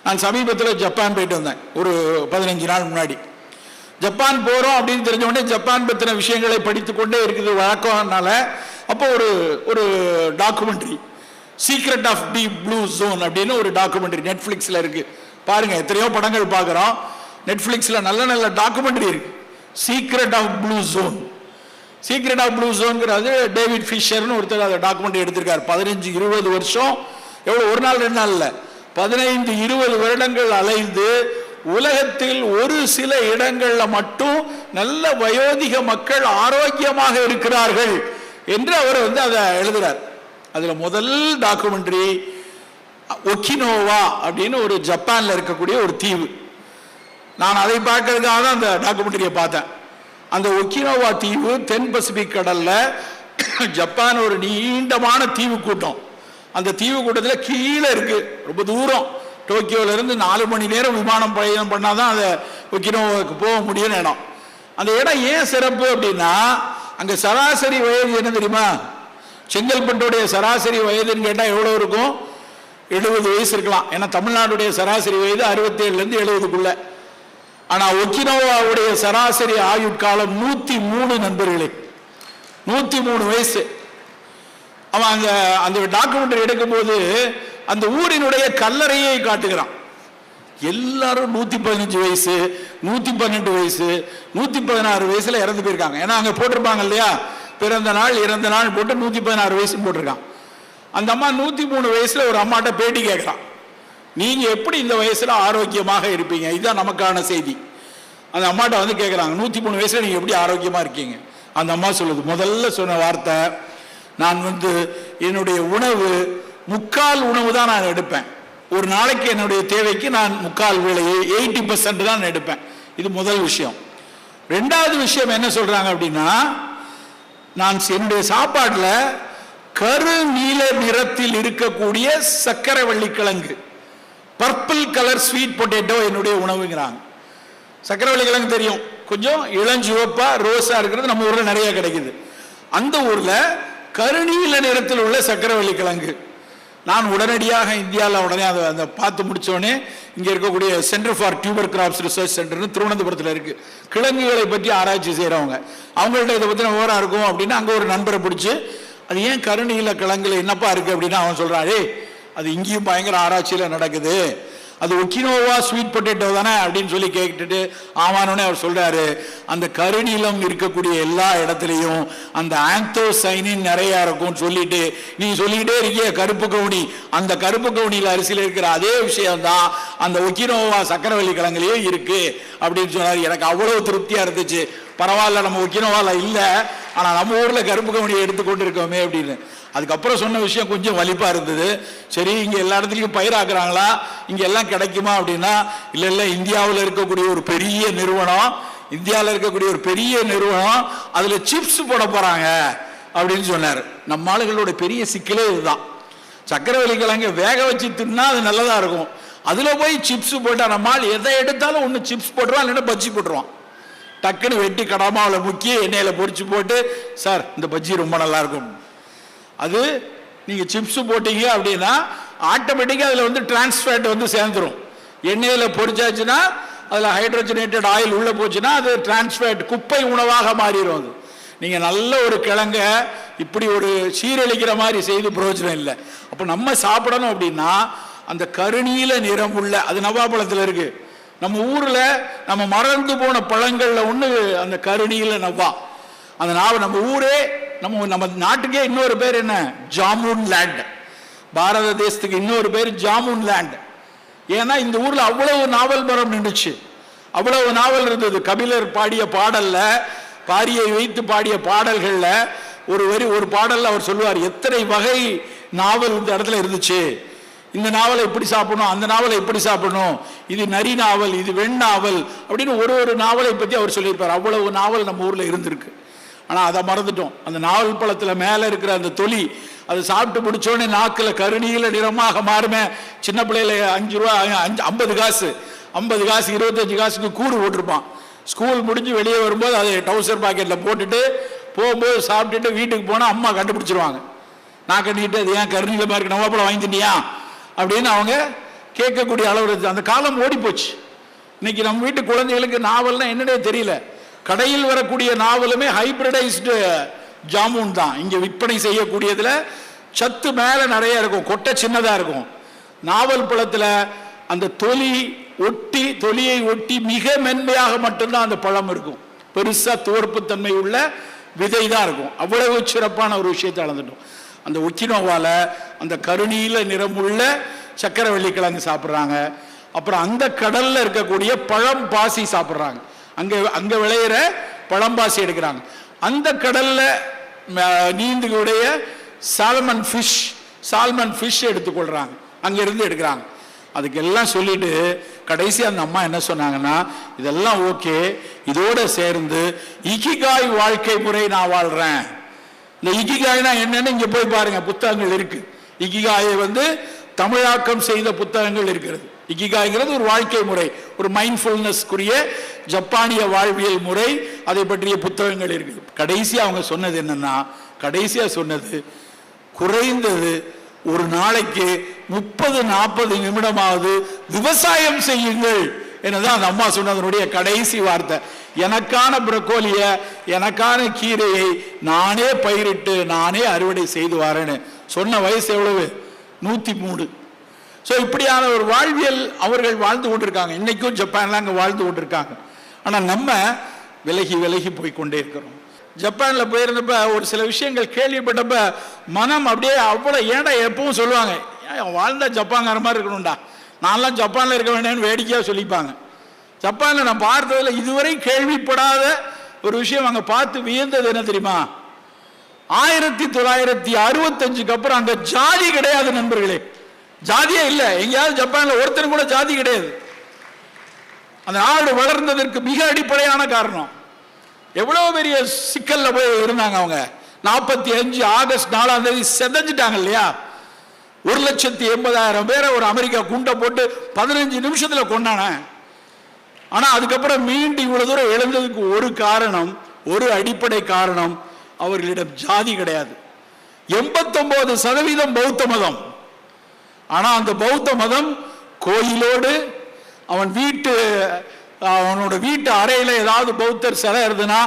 நான் சமீபத்தில் ஜப்பான் போயிட்டு வந்தேன், ஒரு 15 நாள் முன்னாடி. ஜப்பான் போகிறோம் அப்படின்னு தெரிஞ்ச உடனே ஜப்பான் பற்றின விஷயங்களை படித்து கொண்டே இருக்குது வழக்கம்னால, அப்போ ஒரு documentary secret of the blue zone அப்படின்னு ஒரு டாக்குமெண்ட்ரி நெட்ஃப்ளிக்ஸில் இருக்குது. பாருங்கள், எத்தனையோ படங்கள் பார்க்குறோம், நெட்ஃப்ளிக்ஸில் நல்ல நல்ல டாக்குமெண்ட்ரி இருக்குது. Secret of blue zone, secret of blue ஜோன்ங்கிறது டேவிட் ஃபிஷர்னு ஒருத்தர் அதை டாக்குமெண்ட்ரி எடுத்திருக்காரு. 15-20 வருஷம், எவ்வளோ ஒரு நாள் 2 நாள் இல்லை, 15-20 வருடங்கள் அலைந்து உலகத்தில் ஒரு சில இடங்கள்ல மட்டும் நல்ல வயோதிக மக்கள் ஆரோக்கியமாக இருக்கிறார்கள் என்று அவர் அதை எழுதுறார். அதுல முதல் டாக்குமெண்ட்ரி ஒக்கினோவா அப்படின்னு ஒரு ஜப்பான்ல இருக்கக்கூடிய ஒரு தீவு. நான் அதை பார்க்கறதுக்காக தான் அந்த டாக்குமெண்ட்ரியை பார்த்தேன். அந்த ஒக்கினோவா தீவு தென் பசிபிக் கடல்ல ஜப்பான் ஒரு நீண்டமான தீவு கூட்டம். அந்த தீவு கூட்டத்தில் கீழே இருக்கு, ரொம்ப தூரம், டோக்கியோல இருந்து 4 மணி நேரம் விமானம் பயணம் பண்ணாதான் அதை ஒக்கினோவாவுக்கு போக முடியும் இடம். அந்த இடம் ஏன் சிறப்பு அப்படின்னா, அங்க சராசரி வயது என்ன தெரியுமா? செங்கல்பட்டுடைய சராசரி வயதுன்னு கேட்டால் எவ்வளோ இருக்கும்? 70 வயசு இருக்கலாம். ஏன்னா தமிழ்நாடுடைய சராசரி வயது 67லேருந்து 70க்குள்ள. ஆனால் ஒக்கினோவாவுடைய சராசரி ஆயுட்காலம் 103 நண்பர்களே, 103 வயசு. அவன் அந்த டாக்குமெண்ட்ரி எடுக்கும்போது அந்த ஊரினுடைய கல்லறையை காட்டுகிறான். எல்லாரும் 115 வயசு, 118 வயசு, 116 வயசுல இறந்து போயிருக்காங்க. ஏன்னா அங்கே போட்டிருப்பாங்க இல்லையா, பிறந்த நாள் இறந்த நாள் போட்டு 116 வயசு போட்டிருக்கான். அந்த அம்மா 103 வயசுல ஒரு அம்மாட்ட பேட்டி கேட்குறான், நீங்க எப்படி இந்த வயசுல ஆரோக்கியமாக இருப்பீங்க? இதுதான் நமக்கான செய்தி. அந்த அம்மாட்ட கேட்குறாங்க, 103 வயசுல நீங்க எப்படி ஆரோக்கியமா இருக்கீங்க? அந்த அம்மா சொல்லுது, முதல்ல சொன்ன வார்த்தை, நான் என்னுடைய உணவு 3/4 உணவு தான் நான் எடுப்பேன். ஒரு நாளைக்கு என்னுடைய தேவைக்கு நான் 3/4 வேளையை 80% தான் எடுப்பேன். இது முதல் விஷயம். 2வது விஷயம் என்ன சொல்றாங்க அப்படின்னா, நான் என்னுடைய சாப்பாட்டில் கரு நீல நிறத்தில் இருக்கக்கூடிய சர்க்கரைவள்ளி கிழங்கு, பர்பிள் கலர் ஸ்வீட் பொட்டேட்டோ என்னுடைய உணவுங்கிறாங்க. சர்க்கரைவள்ளி கிழங்கு தெரியும், கொஞ்சம் இளஞ்சிவப்பா ரோஸா இருக்கிறது நம்ம ஊர்ல நிறைய கிடைக்குது. அந்த ஊர்ல கருநீல நிறத்தில் உள்ள சர்க்கரைவள்ளி கிழங்கு. நான் உடனடியாக இந்தியாவில் உடனே அதை பார்த்து முடிச்சோடனே இங்கே இருக்கக்கூடிய centre for tuber crops research சென்டர்னு திருவனந்தபுரத்தில் இருக்கு, கிழங்குகளை பற்றி ஆராய்ச்சி செய்கிறவங்க. அவங்கள்ட்ட இதை பற்றின விவரம் இருக்கும் அப்படின்னு அங்கே ஒரு நண்பரை பிடிச்சி, அது ஏன் கருநீல கிழங்குல என்னப்பா இருக்கு அப்படின்னா அவன் சொல்றாரு, அது இங்கேயும் பயங்கர ஆராய்ச்சியில் நடக்குது, அது ஒக்கினோவா ஸ்வீட் பொட்டேட்டோ தானே அப்படின்னு சொல்லி கேட்டுட்டு ஆமானோடனே அவர் சொல்றாரு, அந்த கருநீலம் இருக்கக்கூடிய எல்லா இடத்துலையும் அந்த ஆந்தோசைனின் நிறைய இருக்கும் சொல்லிட்டு நீ சொல்லிக்கிட்டே இருக்கிய கருப்பு கவுனி, அந்த கருப்பு கவுனியில் அரிசியில் இருக்கிற அதே விஷயம்தான் அந்த ஒக்கினோவா சக்கரவள்ளி கிழங்குலயே இருக்கு அப்படின்னு சொன்னார். எனக்கு அவ்வளவு திருப்தியா இருந்துச்சு. பரவாயில்ல, நம்ம ஒக்கினோவால இல்லை, ஆனால் நம்ம ஊரில் கருப்பு கவுனியை எடுத்துக்கொண்டு இருக்கோமே அப்படின்னு. அதுக்கப்புறம் சொன்ன விஷயம் கொஞ்சம் வலிப்பா இருந்தது. சரி, இங்கே எல்லா இடத்துலையும் பயிராக்குறாங்களா, இங்கே எல்லாம் கிடைக்குமா அப்படின்னா, இல்லை இந்தியாவில் இருக்கக்கூடிய ஒரு பெரிய நிறுவனம், அதில் சிப்ஸ் போட போறாங்க அப்படின்னு சொன்னார். நம்ம ஆளுகளோட பெரிய சிக்கலே இதுதான். சக்கரவள்ளி கிழங்கு வேக வச்சு தின்னா அது நல்லதா இருக்கும், அதில் போய் சிப்ஸ் போட்டா நம்ம ஆள் எதை எடுத்தாலும் ஒன்று சிப்ஸ் போட்டுருவான், இல்லைன்னா பஜ்ஜி போட்டுருவான். டக்குன்னு வெட்டி கடாமாவில் முக்கி எண்ணெயில் பொரிச்சு போட்டு, சார் இந்த பஜ்ஜி ரொம்ப நல்லா இருக்கும். அது நீங்க சிப்ஸ் போட்டீங்க அப்படின்னா ஆட்டோமேட்டிக்கா அதுல டிரான்ஸ்ஃபேட் சேர்ந்துரும். எண்ணெயில பொரிச்சாச்சுன்னா அதுல ஹைட்ரோஜனேட்டட் ஆயில் உள்ள போச்சுன்னா அது டிரான்ஸ்ஃபேட், குப்பை உணவாக மாறிடும். அது நீங்க நல்ல ஒரு கிழங்க இப்படி ஒரு சீரழிக்கிற மாதிரி செய்து பிரயோஜனம் இல்லை. அப்ப நம்ம சாப்பிடணும் அப்படின்னா அந்த கருநீல நிறம் உள்ள, அது நவாப்பழத்துல இருக்கு. நம்ம ஊர்ல நம்ம மறந்து போன பழங்கள்ல ஒண்ணு அந்த கருநீல நவ்வா. அந்த நம்ம ஊரே நம்ம நாட்டுக்கே இன்னொரு பேர் என்ன, ஜாமுன் லேண்ட். பாரத தேசத்துக்கு இன்னொரு பேர் ஜாமுன் லேண்ட். ஏன்னா இந்த ஊர்ல அவ்வளவு நாவல் மரம் நின்றுச்சு, அவ்வளவு நாவல் இருந்தது. கபிலர் பாடிய பாடல்ல, பாரியை வைத்து பாடிய பாடல்கள்ல ஒரு பாடல்ல அவர் சொல்லுவார், எத்தனை வகை நாவல் இந்த இடத்துல இருந்துச்சு, இந்த நாவலை இப்படி சாப்பிடணும், அந்த நாவலை இப்படி சாப்பிடணும், இது நரி நாவல், இது வெண் நாவல் அப்படின்னு ஒரு நாவலை பத்தி அவர் சொல்லியிருப்பார். அவ்வளவு நாவல் நம்ம ஊர்ல இருந்திருக்கு. ஆனால் அதை மறந்துட்டோம். அந்த நாவல் பழத்தில் மேலே இருக்கிற அந்த தொலி, அதை சாப்பிட்டு முடிச்சோடனே நாக்கில் கருநீல நிறமாக மாறுமே. சின்ன பிள்ளையில 5 ரூபா 50 காசு 25 காசுக்கு கூடு போட்டிருப்பான். ஸ்கூல் முடிஞ்சு வெளியே வரும்போது அதை டவுசர் பாக்கெட்டில் போட்டுட்டு போகும்போது சாப்பிட்டுட்டு வீட்டுக்கு போனால் அம்மா கண்டுபிடிச்சிருவாங்க. நான் கண்டிக்கிட்டு அது ஏன் கருநீலமாக இருக்கு, நவாப்பழம் வாங்கிட்டியா அப்படின்னு அவங்க கேட்கக்கூடிய அளவு அந்த காலம் ஓடி போச்சு. இன்னைக்கு நம்ம வீட்டு குழந்தைகளுக்கு நாவல்னா என்னன்னே தெரியல. கடையில் வரக்கூடிய நாவலுமே ஹைபிரிடைஸ்டு ஜாமுன் தான். இங்கே விற்பனை செய்யக்கூடியதுல சத்து மேல நிறைய இருக்கும், கொட்டை சின்னதா இருக்கும். நாவல் பழத்தில் அந்த தொலியை ஒட்டி மிக மென்மையாக மட்டும்தான் அந்த பழம் இருக்கும். பெருசா துவர்ப்புத்தன்மை உள்ள விதை தான் இருக்கும். அவ்வளவு சிறப்பான ஒரு விஷயத்தை அளந்துட்டோம். அந்த ஒக்கினோவால அந்த கருநீல நிறமுள்ள சக்கரவள்ளி கிழங்கு சாப்பிட்றாங்க. அப்புறம் அந்த கடல்ல இருக்கக்கூடிய பழம் பாசி சாப்பிட்றாங்க. அங்க விளையிற பழம்பாசி எடுக்கிறாங்க. அந்த கடல்ல நீந்துடைய சால்மன் ஃபிஷ் எடுத்துக்கொள்றாங்க, அங்கிருந்து எடுக்கிறாங்க. அதுக்கெல்லாம் சொல்லிட்டு கடைசி அந்த அம்மா என்ன சொன்னாங்கன்னா, இதெல்லாம் ஓகே, இதோட சேர்ந்து இக்கிகாய் வாழ்க்கை முறை நான் வாழ்றேன். இந்த இக்கிகாய்னா என்னன்னு இங்க போய் பாருங்க, புத்தகங்கள் இருக்கு. இக்கிகாயை தமிழாக்கம் செய்த புத்தகங்கள் இருக்கிறது. இக்கிகாய்ங்கிறது ஒரு வாழ்க்கை முறை, ஒரு மைண்ட்ஃபுல்னஸ்க்குரிய ஜப்பானிய வாழ்வியல் முறை. அதை பற்றிய புத்தகங்கள் இருக்குது. கடைசியா அவங்க சொன்னது என்னன்னா, குறைந்தது ஒரு நாளைக்கு 30-40 நிமிடமாவது விவசாயம் செய்யுங்கள் என்னதான் அந்த அம்மா சொன்னதனுடைய கடைசி வார்த்தை. எனக்கான புரோக்கோலிய, எனக்கான கீரையை நானே பயிரிட்டு நானே அறுவடை செய்து வரேன்னு சொன்ன வயசு எவ்வளவு? 103. ஸோ இப்படியான ஒரு வாழ்வியல் அவர்கள் வாழ்ந்து கொண்டிருக்காங்க. இன்னைக்கும் ஜப்பான்ல அங்கே வாழ்ந்து கொண்டிருக்காங்க. ஆனால் நம்ம விலகி போய் கொண்டே இருக்கிறோம். ஜப்பான்ல போயிருந்தப்ப ஒரு சில விஷயங்கள் கேள்விப்பட்டப்ப மனம் அப்படியே அவ்வளோ ஏன்டா எப்பவும் சொல்லுவாங்க, வாழ்ந்தா ஜப்பான்கார மாதிரி இருக்கணும்டா, நான்லாம் ஜப்பான்ல இருக்க வேண்டியன்னு வேடிக்கையாக சொல்லிப்பாங்க. ஜப்பான்ல நான் பார்த்ததுல இதுவரை கேள்விப்படாத ஒரு விஷயம் அங்கே பார்த்து வியந்தது என்ன தெரியுமா? 1965க்கு அப்புறம் அங்கே ஜாதி கிடையாது நண்பர்களே. ஜாதியே இல்லை. எங்கேயாவது ஜப்பான்ல ஒருத்தரும் கூட ஜாதி கிடையாது. அந்த நாடு வளர்ந்ததற்கு மிக அடிப்படையான காரணம், எவ்வளவு பெரிய சிக்கல்ல போய் இருந்தாங்க அவங்க. 45 ஆகஸ்ட் 4ஆம் தேதி செதஞ்சிட்டாங்க இல்லையா? 1,80,000 பேரை ஒரு அமெரிக்கா குண்டை போட்டு 15 நிமிஷத்துல கொண்டான. ஆனா அதுக்கப்புறம் மீண்டும் இவ்வளவு தூரம் எழுந்ததுக்கு ஒரு காரணம், ஒரு அடிப்படை காரணம், அவர்களிடம் ஜாதி கிடையாது. 89% பௌத்த மதம். ஆனா அந்த பௌத்த மதம் கோயிலோடு அவனோட வீட்டு அறையில ஏதாவது பௌத்தர் சிலை இருந்ததுன்னா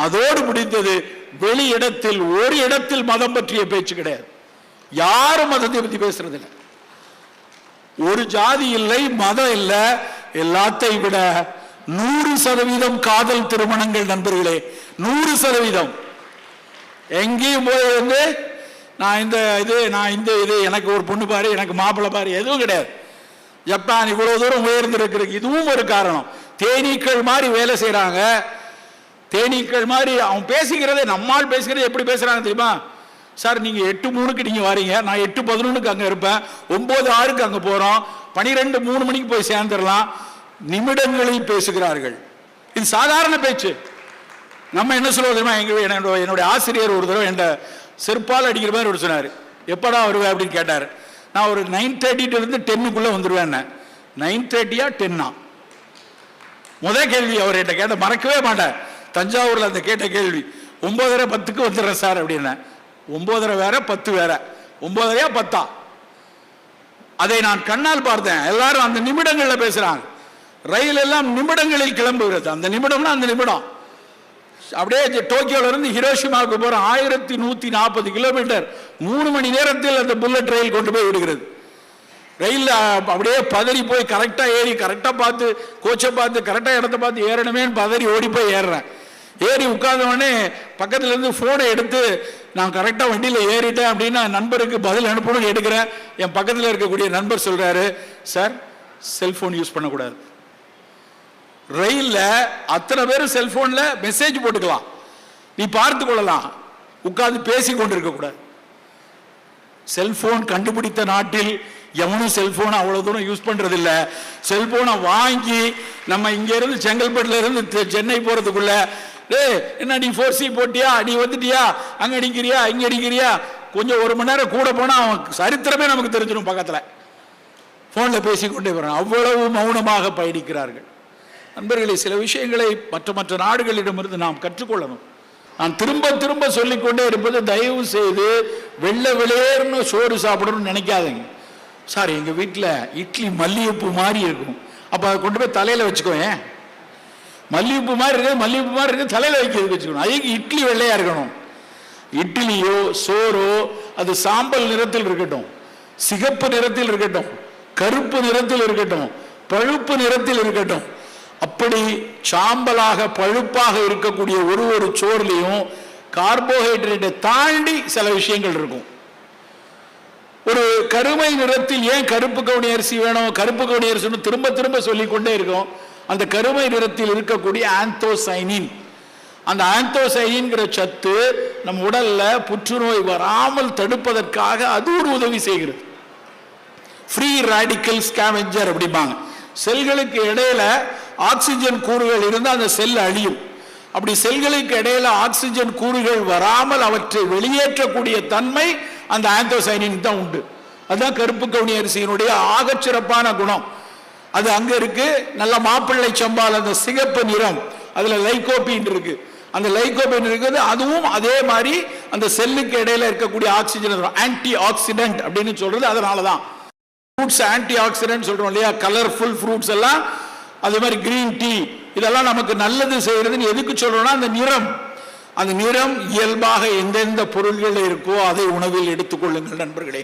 அதோடு முடிந்தது. வெளி இடத்தில் ஒரு இடத்தில் மதம் பற்றிய பேச்சு கிடையாது. யாரும் மதத்தை பத்தி பேசுறது இல்லை. ஒரு ஜாதி இல்லை, மதம் இல்லை. எல்லாத்தையும் விட 100% காதல் திருமணங்கள் நண்பர்களே, 100%. எங்கேயும் போய் நான் இந்த இது எனக்கு ஒரு பொண்ணு பாரு, எனக்கு மாப்பிள்ளை பாரு, எதுவும் கிடையாது. ஜப்பான் இவ்வளவு தூரம் உயர்ந்திருக்கிறது இதுவும் ஒரு காரணம். தேனீக்கள் மாதிரி வேலை செய்யறாங்க. தேனீக்கள் மாதிரி அவன் பேசுகிறதே, நம்மால் பேசுகிறது எப்படி பேசுறாங்க தெரியுமா? சார் நீங்க 8:03க்கு நீங்க வாரீங்க, நான் 8:11க்கு அங்க இருப்பேன், 9:06க்கு அங்க போறோம், 12:03 மணிக்கு போய் சேர்ந்துடலாம். நிமிடங்களில் பேசுகிறார்கள். இது சாதாரண பேச்சு. நம்ம என்ன சொல்லுவோம் தெரியுமா? என்னுடைய ஆசிரியர் ஒரு தடவை என் செருப்பால் அடிக்கிற மாதிரி ஒரு சொன்னார். எப்படா வருவேன் அப்படின்னு கேட்டார். நான் ஒரு 9:30 to 10க்குள்ள வந்துடுவேன். 9:30 10 முதல் கேள்வி அவர் என்கிட்ட கேட்ட மறக்கவே மாட்டேன். தஞ்சாவூர்ல அந்த கேட்ட கேள்வி 9:30 10க்கு வந்துடுறேன் சார் அப்படின்னா. 9:30 வேற 10 வேற, 9:30 10. அதை நான் கண்ணால் பார்த்தேன். எல்லாரும் அந்த நிமிடங்கள்ல பேசுறாங்க. ரயில் எல்லாம் நிமிடங்களில் கிளம்புகிறது. அந்த நிமிடம்னா அந்த நிமிடம். அப்படியே டோக்கியோல இருந்து ஹிரோஷிமாவுக்கு போற 1140 கிலோமீட்டர் 3 மணி நேரத்தில் அந்த புல்லட் ரயில் கொண்டு போய் விடுகிறது. ரயில் அப்படியே பதறி போய் கரெக்டா ஏறி, கரெக்டா பார்த்து கோச்சை பார்த்து கரெக்டா இடத்த பார்த்து ஏறணுமே பதறி ஓடி போய் ஏறுறேன். ஏறி உட்கார்ந்த உடனே பக்கத்துல இருந்து போனை எடுத்து நான் கரெக்டா வண்டியில ஏறிட்டேன் அப்படின்னு நண்பருக்கு பதில் அனுப்பணும்னு எடுக்கிறேன். என் பக்கத்தில் இருக்கக்கூடிய நண்பர் சொல்றாரு, சார் செல்போன் யூஸ் பண்ணக்கூடாது. ரயில்ல அத்தனை பேரும் செல்போன்ல மெசேஜ் போட்டுக்கலாம், நீ பார்த்து கொள்ளலாம், உட்கார்ந்து பேசி கொண்டிருக்க கூடாது. செல்போன் கண்டுபிடித்த நாட்டில் எவனும் செல்போனை அவ்வளவு தூரம் யூஸ் பண்றது இல்ல. செல்போனை வாங்கி நம்ம இங்க இருந்து செங்கல்பட்டுல இருந்து சென்னை போறதுக்குள்ள என்ன நீ 4C போட்டியா, நீ வந்துட்டியா, அங்க அடிக்கிறியா இங்க அடிக்கிறியா, கொஞ்சம் 1 மணி நேரம் கூட போனா அவன் சரித்திரமே நமக்கு தெரிஞ்சிடும். பக்கத்துல போன்ல பேசிக்கொண்டே போறான். அவ்வளவு மௌனமாக பயணிக்கிறார்கள். நண்பர்களே, சில விஷயங்களை மற்ற நாடுகளிடமிருந்து நாம் கற்றுக்கொள்ளணும். நான் திரும்ப சொல்லிக்கொண்டே இருப்பது, தயவு செய்து வெள்ளை வெளியேறுன்னு சோறு சாப்பிடணும்னு நினைக்காதீங்க. சார் எங்க வீட்டில் இட்லி மல்லிகைப்பூ மாதிரி இருக்கும், அப்ப அதை கொண்டு போய் தலையில வச்சுக்கோங்க. மல்லிகைப்பூ மாதிரி இருக்கு, மல்லிகைப்பூ மாதிரி இருக்கு, தலையில வைக்கிறதுக்கு வச்சுக்கணும். அதுக்கு இட்லி வெள்ளையா இருக்கணும். இட்லியோ சோறோ அது சாம்பல் நிறத்தில் இருக்கட்டும், சிகப்பு நிறத்தில் இருக்கட்டும், கருப்பு நிறத்தில் இருக்கட்டும், பழுப்பு நிறத்தில் இருக்கட்டும், அப்படி சாம்பலாக பழுப்பாக இருக்கக்கூடிய ஒரு சோறுலையும் கார்போஹைட்ரேட்டை தாண்டி சில விஷயங்கள் இருக்கும். ஒரு கருமை நிறத்தில் ஏன் கருப்பு கவுனி அரிசி வேணும், கருப்பு கவுனி அரிசி திரும்ப திரும்ப சொல்லிக்கொண்டே இருக்கும். அந்த கருமை நிறத்தில் இருக்கக்கூடிய ஆந்தோசைனின், அந்த ஆந்தோசைனின்கிற சத்து நம் உடல்ல புற்றுநோய் வராமல் தடுப்பதற்காக அது ஒரு உதவி செய்கிறது. ஃப்ரீ ராடிக்கல் ஸ்கேவெஞ்சர் அப்படிம்பாங்க. செல்களுக்கு இடையில ஆக்சிஜன் கூறுகள் இருந்தால் அந்த செல் அழியும். அப்படி செல்களுக்கு இடையில ஆக்சிஜன் கூறுகள் வராமல் அவற்றை வெளியேற்றக்கூடிய தன்மை அந்த ஆந்தோசைனின் தான் உண்டு. அதுதான் கருப்பு கவுனி அரிசியினுடைய ஆகச்சிறப்பான குணம். அது அங்க இருக்கு. நல்ல மாப்பிள்ளை சம்பால் அந்த சிகப்பு நிறம், அதுல லைகோபின் இருக்கு. அந்த லைகோபின் இருக்குது, அதுவும் அதே மாதிரி அந்த செல்லுக்கு இடையில இருக்கக்கூடிய ஆக்சிஜன் ஆன்டி ஆக்சிடென்ட் அப்படின்னு சொல்றது அதனாலதான். ஃப்ரூட்ஸ் ஆன்டி ஆக்சிடென்ட் சொல்றோம் இல்லையா, கலர்ஃபுல் ஃப்ரூட்ஸ் எல்லாம், அதே மாதிரி கிரீன் டீ இதெல்லாம் நமக்கு நல்லது செய்யறதுன்னு எதுக்கு சொல்றோம்னா அந்த நிறம், அந்த நிறம் இயல்பாக எந்தெந்த பொருள்கள் இருக்கோ அதை உணவில் எடுத்துக்கொள்ளுங்கள் நண்பர்களே.